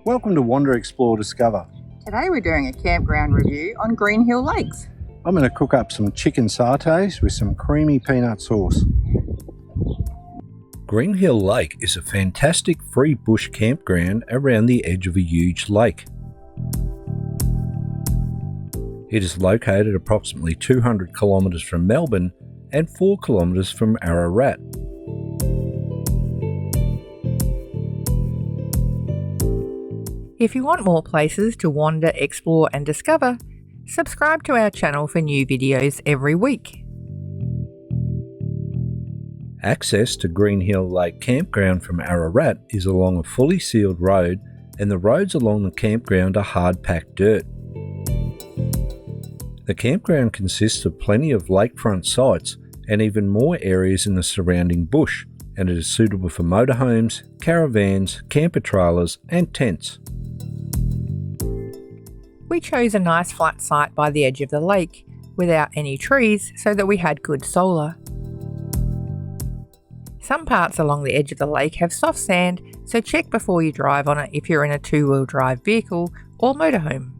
Welcome to Wander, Explore, Discover. Today we're doing a campground review on Green Hill Lakes. I'm going to cook up some chicken satays with some creamy peanut sauce. Green Hill Lake is a fantastic free bush campground around the edge of a huge lake. It is located approximately 200 kilometres from Melbourne and 4 kilometres from Ararat. If you want more places to wander, explore and discover, subscribe to our channel for new videos every week. Access to Green Hill Lake Campground from Ararat is along a fully sealed road, and the roads along the campground are hard-packed dirt. The campground consists of plenty of lakefront sites and even more areas in the surrounding bush, and it is suitable for motorhomes, caravans, camper trailers and tents. We chose a nice flat site by the edge of the lake, without any trees, so that we had good solar. Some parts along the edge of the lake have soft sand, so check before you drive on it if you're in a two-wheel drive vehicle or motorhome.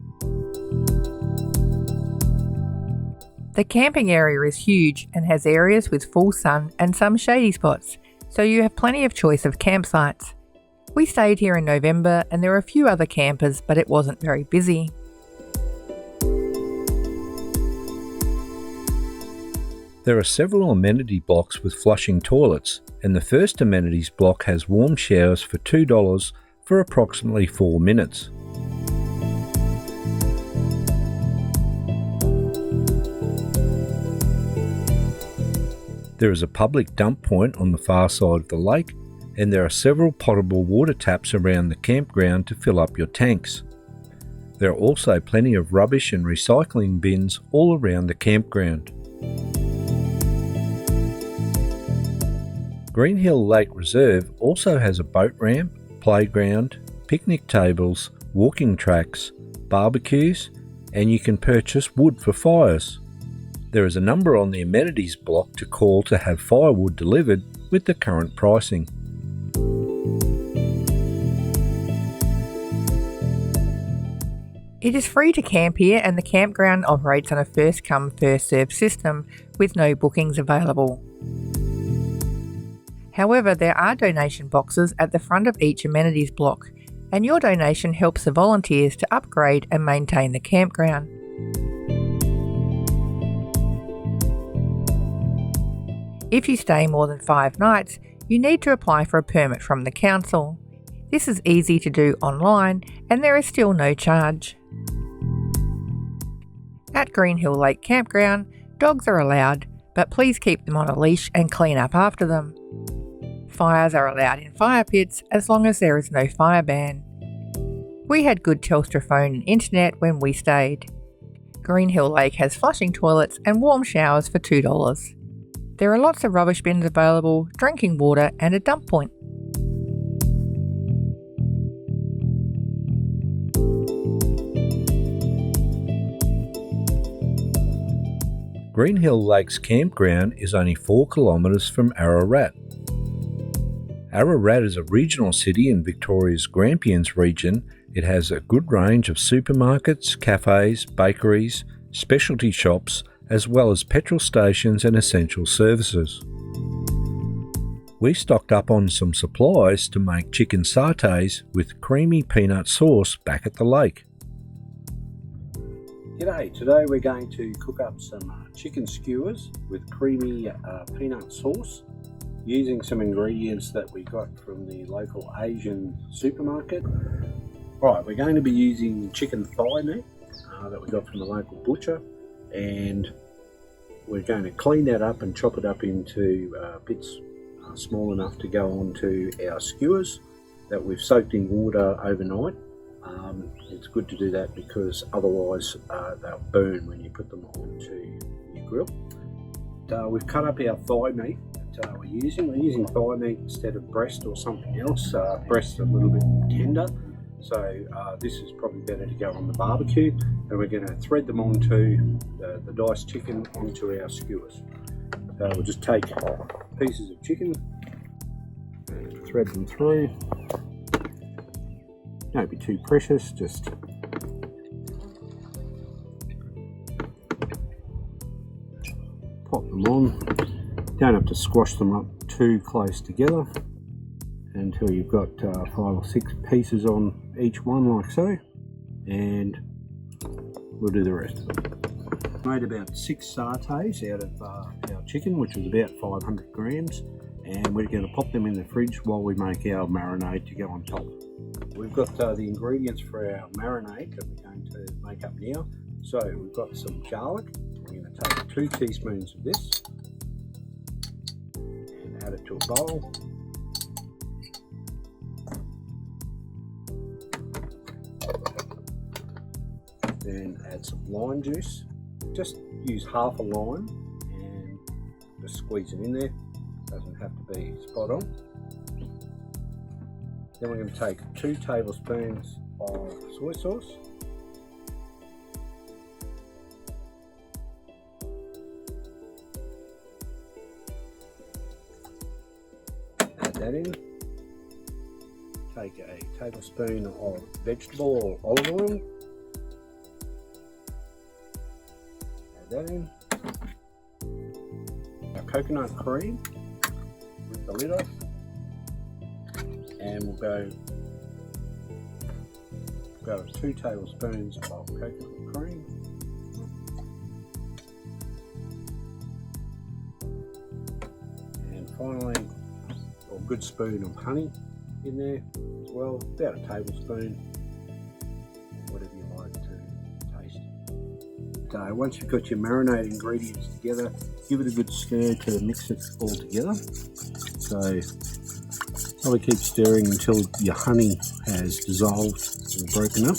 The camping area is huge and has areas with full sun and some shady spots, so you have plenty of choice of campsites. We stayed here in November and there were a few other campers, but it wasn't very busy. There are several amenity blocks with flushing toilets, and the first amenities block has warm showers for $2 for approximately 4 minutes. There is a public dump point on the far side of the lake, and there are several potable water taps around the campground to fill up your tanks. There are also plenty of rubbish and recycling bins all around the campground. Green Hill Lake Reserve also has a boat ramp, playground, picnic tables, walking tracks, barbecues, and you can purchase wood for fires. There is a number on the amenities block to call to have firewood delivered with the current pricing. It is free to camp here, and the campground operates on a first come first served system with no bookings available. However, there are donation boxes at the front of each amenities block, and your donation helps the volunteers to upgrade and maintain the campground. If you stay more than 5 nights, you need to apply for a permit from the council. This is easy to do online, and there is still no charge. At Green Hill Lake Campground, dogs are allowed, but please keep them on a leash and clean up after them. Fires are allowed in fire pits as long as there is no fire ban. We had good Telstra phone and internet when we stayed. Green Hill Lake has flushing toilets and warm showers for $2. There are lots of rubbish bins available, drinking water and a dump point. Green Hill Lake's campground is only 4 kilometres from Ararat. Ararat is a regional city in Victoria's Grampians region. It has a good range of supermarkets, cafes, bakeries, specialty shops, as well as petrol stations and essential services. We stocked up on some supplies to make chicken satays with creamy peanut sauce back at the lake. G'day, today we're going to cook up some chicken skewers with creamy peanut sauce, using some ingredients that we got from the local Asian supermarket. Right, we're going to be using chicken thigh meat that we got from the local butcher, and we're going to clean that up and chop it up into bits small enough to go onto our skewers that we've soaked in water overnight. It's good to do that because otherwise they'll burn when you put them onto your grill. We've cut up our thigh meat that we're using thigh meat instead of breast or something else. Breast's a little bit tender, so this is probably better to go on the barbecue, and we're going to thread them onto the diced chicken onto our skewers. We'll just take pieces of chicken, thread them through. Don't be too precious, just pop them on. Don't have to squash them up too close together until you've got 5 or 6 pieces on each one, like so, and we'll do the rest of them. Made about 6 satays out of our chicken, which was about 500 grams, and we're going to pop them in the fridge while we make our marinade to go on top. We've got the ingredients for our marinade that we're going to make up now. So we've got some garlic. We're going to take 2 teaspoons of this and add it to a bowl. Then add some lime juice. Just use half a lime and just squeeze it in there. Doesn't have to be spot on. Then we're going to take 2 tablespoons of soy sauce. Add that in. Take a tablespoon of vegetable or olive oil. Add that in. Our coconut cream with the lid off. And we'll go 2 tablespoons of coconut cream. And finally, a good spoon of honey in there as well, about a tablespoon, whatever you like to taste. So once you've got your marinade ingredients together, give it a good stir to mix it all together. So probably keep stirring until your honey has dissolved and broken up.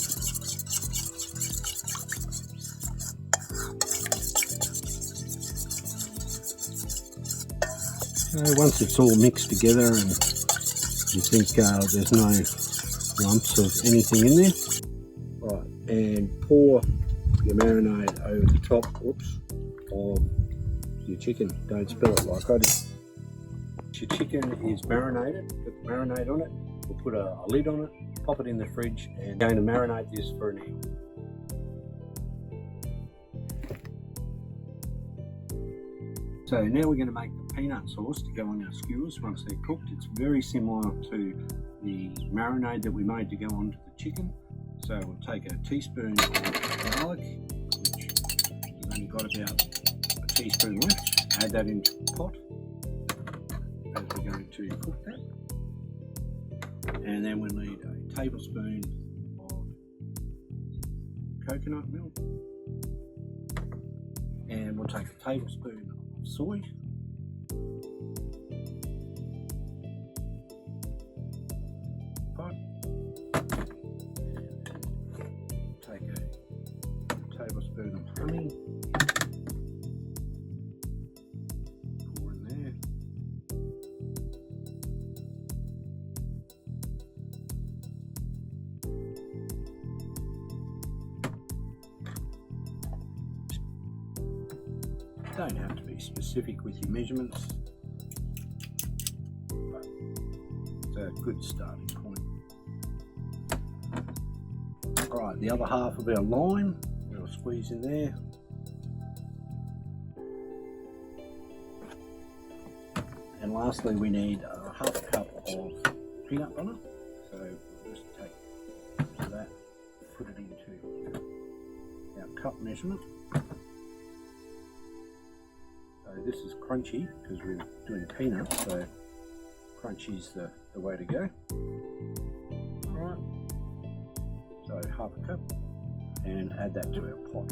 So once it's all mixed together and you think there's no lumps of anything in there, right, and pour your marinade over the top, of your chicken. Don't spill it like I did. Your chicken is marinated, got the marinade on it. We'll put a lid on it, pop it in the fridge, and going to marinate this for an hour. So now we're going to make the peanut sauce to go on our skewers once they're cooked. It's very similar to the marinade that we made to go onto the chicken. So we'll take a teaspoon of garlic, which we've only got about a teaspoon left. Add that into the pot as we're going to cook that. And then we'll need a tablespoon of coconut milk. And we'll take a tablespoon of soy. Take a tablespoon of honey. Pour in there. Don't have to be specific with your measurements, but it's a good starting point. Alright, the other half of our lime, we'll squeeze in there. And lastly, we need half a cup of peanut butter. So we'll just take that, put it into our cup measurement. So this is crunchy because we're doing peanuts, so crunchy is the way to go. Alright, so half a cup, and add that to our pot.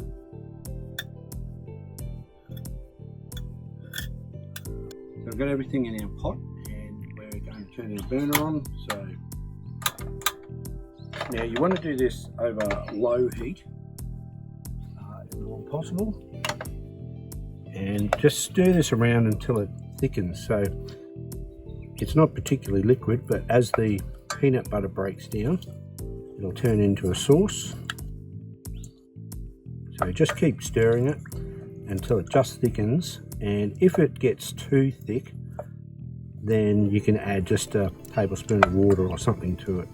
So we've got everything in our pot, and we're going to turn our burner on. So now you want to do this over low heat, if at all possible. And just stir this around until it thickens. So it's not particularly liquid, but as the peanut butter breaks down, it'll turn into a sauce. So just keep stirring it until it just thickens, and if it gets too thick, then you can add just a tablespoon of water or something to it.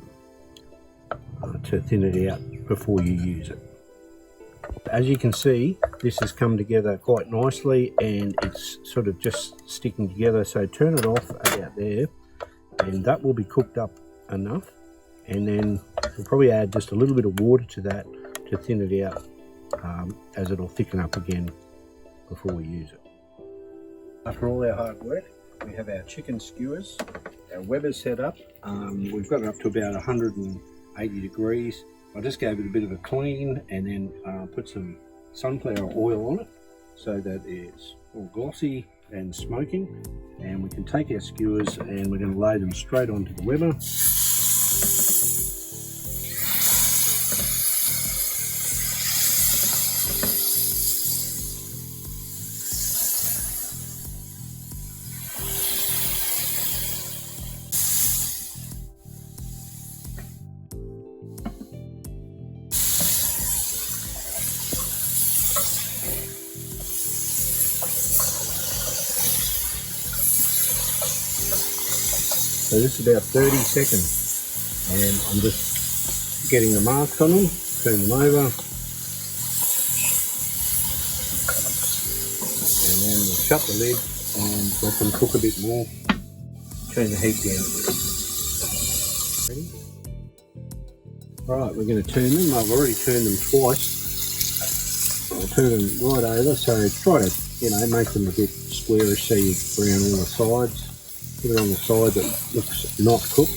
to thin it out before you use it. As you can see, this has come together quite nicely and it's sort of just sticking together, so turn it off about there and that will be cooked up enough, and then we'll probably add just a little bit of water to that to thin it out, as it'll thicken up again before we use it. After all our hard work, we have our chicken skewers. Our Weber's set up. We've got it up to about 180 degrees. I just gave it a bit of a clean and then put some sunflower oil on it so that it's all glossy and smoking. And we can take our skewers and we're going to lay them straight onto the Weber. So this is about 30 seconds and I'm just getting the marks on them, turn them over, and then we'll shut the lid and let them cook a bit more. Turn the heat down. Ready? Alright, we're going to turn them. I've already turned them twice. I'll turn them right over, so try to make them a bit squarish so you brown all the sides. Put it on the side that looks not cooked,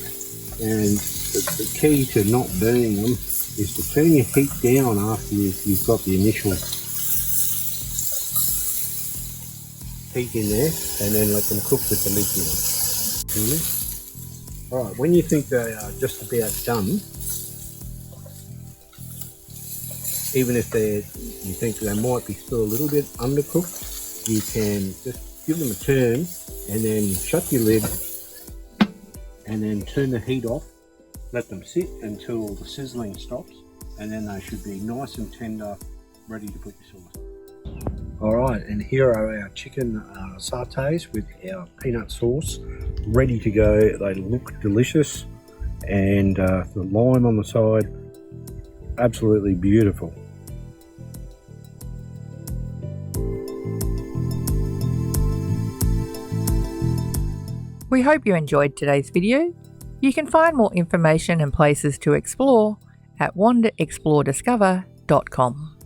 and the key to not burning them is to turn your heat down after you've got the initial heat in there, and then let them cook with the lid down. Alright, when you think they are just about done, even if you think they might be still a little bit undercooked, you can just give them a turn and then shut your lid and then turn the heat off. Let them sit until the sizzling stops, and then they should be nice and tender, ready to put your sauce. Alright, and here are our chicken satays with our peanut sauce ready to go. They look delicious, and the lime on the side, absolutely beautiful. We hope you enjoyed today's video. You can find more information and places to explore at wanderexplorediscover.com.